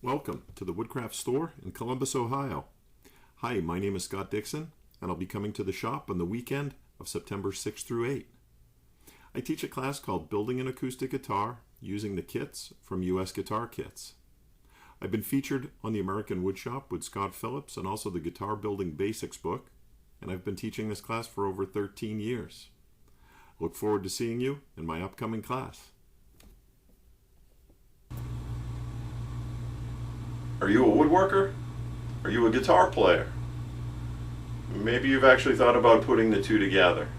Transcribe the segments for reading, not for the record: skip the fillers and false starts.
Welcome to the Woodcraft store in Columbus, Ohio. Hi, my name is Scott Dixon, and I'll be coming to the shop on the weekend of September 6th through 8th. I teach a class called Building an Acoustic Guitar using the kits from US Guitar Kits. I've been featured on the American Woodshop with Scott Phillips and also the Guitar Building Basics book, and I've been teaching this class for over 13 years. I look forward to seeing you in my upcoming class. Are you a woodworker? Are you a guitar player? Maybe you've actually thought about putting the two together.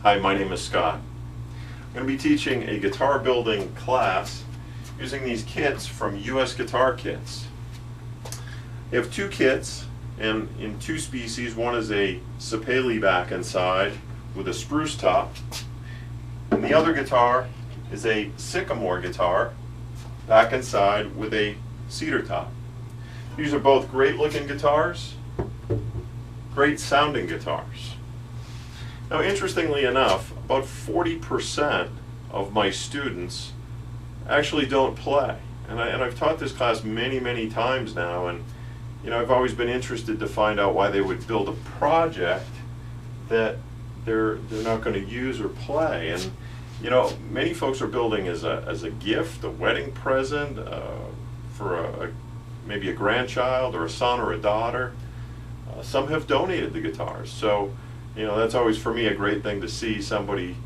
Hi, my name is Scott. I'm going to be teaching a guitar building class using these kits from US Guitar Kits. They have two kits and in two species. One is a sapele back and side with a spruce top, and the other guitar is a sycamore guitar back and side with a cedar top. These are both great looking guitars, great sounding guitars. Now, interestingly enough, about 40% of my students actually don't play. And I've taught this class many times now, and I've always been interested to find out why they would build a project that they're not going to use or play. And many folks are building as a gift, a wedding present, for maybe a grandchild or a son or a daughter. Some have donated the guitars, so that's always for me a great thing to see somebody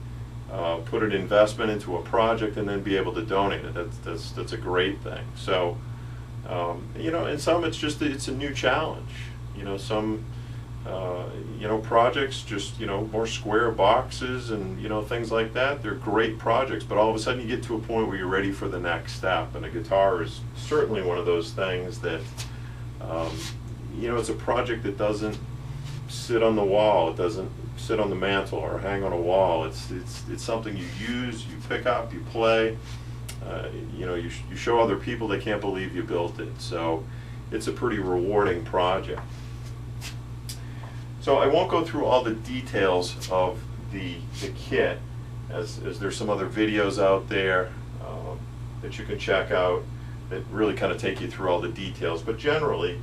put an investment into a project and then be able to donate it. That's a great thing. So and some it's a new challenge. Some projects just more square boxes and things like that. They're great projects, but all of a sudden you get to a point where you're ready for the next step, and a guitar is certainly one of those things that it's a project that doesn't sit on the wall, it doesn't sit on the mantle or hang on a wall. It's something you use, you pick up, you play. You show other people, they can't believe you built it. So it's a pretty rewarding project. So I won't go through all the details of the kit, as there's some other videos out there that you can check out that really kind of take you through all the details. But generally,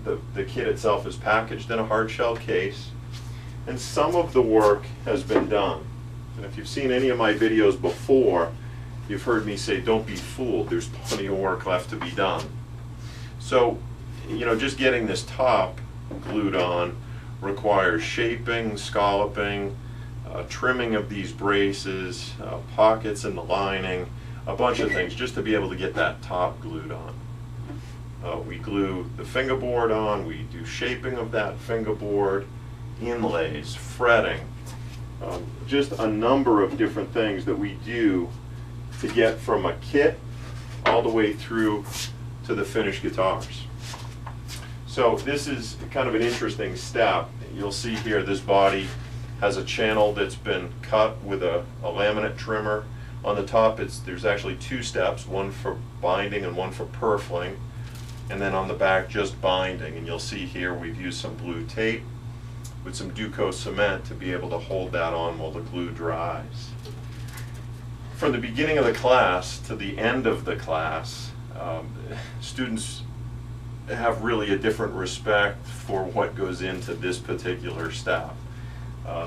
the kit itself is packaged in a hard shell case, and some of the work has been done. And if you've seen any of my videos before, you've heard me say, don't be fooled, there's plenty of work left to be done. So, just getting this top glued on requires shaping, scalloping, trimming of these braces, pockets in the lining, a bunch of things just to be able to get that top glued on. We glue the fingerboard on, we do shaping of that fingerboard, inlays, fretting, just a number of different things that we do to get from a kit all the way through to the finished guitars. So this is kind of an interesting step. You'll see here this body has a channel that's been cut with a laminate trimmer. On the top there's actually two steps, one for binding and one for purfling, and then on the back just binding. And you'll see here we've used some blue tape with some Duco cement to be able to hold that on while the glue dries. From the beginning of the class to the end of the class, students have really a different respect for what goes into this particular step.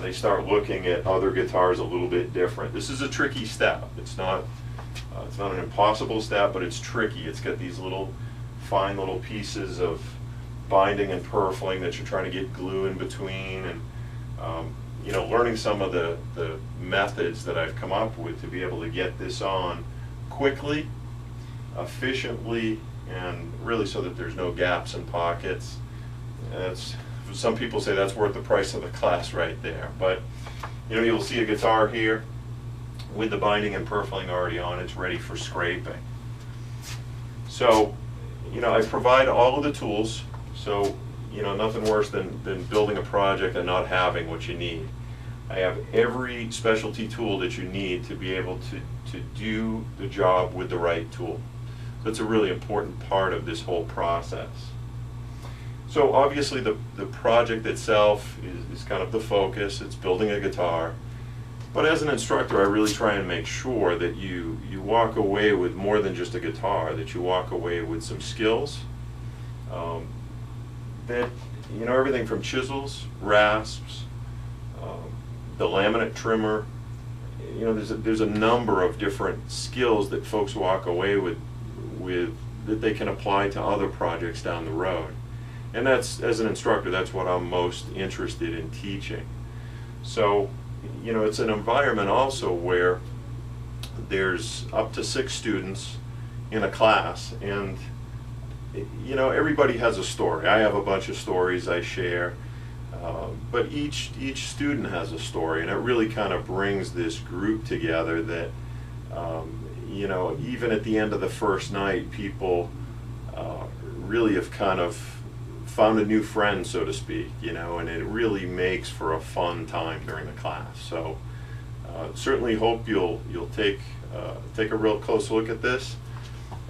They start looking at other guitars a little bit different. This is a tricky step. It's not an impossible step, but it's tricky. It's got these fine little pieces of binding and purfling that you're trying to get glue in between, and learning some of the methods that I've come up with to be able to get this on quickly, efficiently, and really so that there's no gaps and pockets. Some people say that's worth the price of the class right there. But you'll see a guitar here with the binding and purfling already on. It's ready for scraping. So I provide all of the tools. So nothing worse than building a project and not having what you need. I have every specialty tool that you need to be able to do the job with the right tool. That's a really important part of this whole process. So obviously the project itself is kind of the focus. It's building a guitar. But as an instructor, I really try and make sure that you walk away with more than just a guitar, that you walk away with some skills. That, you know, everything from chisels, rasps, the laminate trimmer, you know, there's a number of different skills that folks walk away with that they can apply to other projects down the road. And that's, as an instructor, that's what I'm most interested in teaching. So, you know, it's an environment also where there's up to 6 students in a class, and you know, everybody has a story. I have a bunch of stories I share, but each student has a story, and it really kind of brings this group together that, you know, even at the end of the first night, people really have kind of found a new friend, so to speak, you know, and it really makes for a fun time during the class. So certainly hope you'll take a real close look at this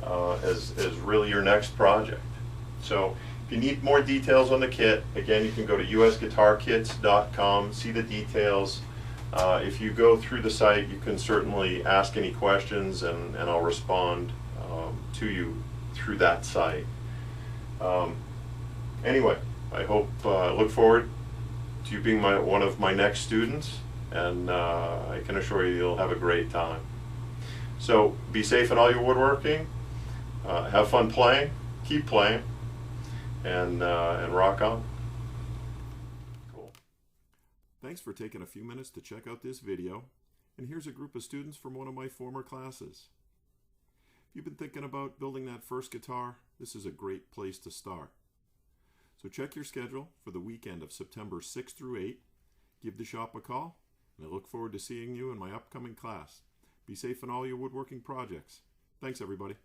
as really your next project. So if you need more details on the kit, again, you can go to usguitarkits.com, see the details. If you go through the site, you can certainly ask any questions, and I'll respond to you through that site. Anyway, I look forward to you being one of my next students, and I can assure you you'll have a great time. So be safe in all your woodworking, have fun playing, keep playing, and rock on. Cool. Thanks for taking a few minutes to check out this video, and here's a group of students from one of my former classes. If you've been thinking about building that first guitar, this is a great place to start. So check your schedule for the weekend of September 6th through 8th. Give the shop a call, and I look forward to seeing you in my upcoming class. Be safe in all your woodworking projects. Thanks, everybody.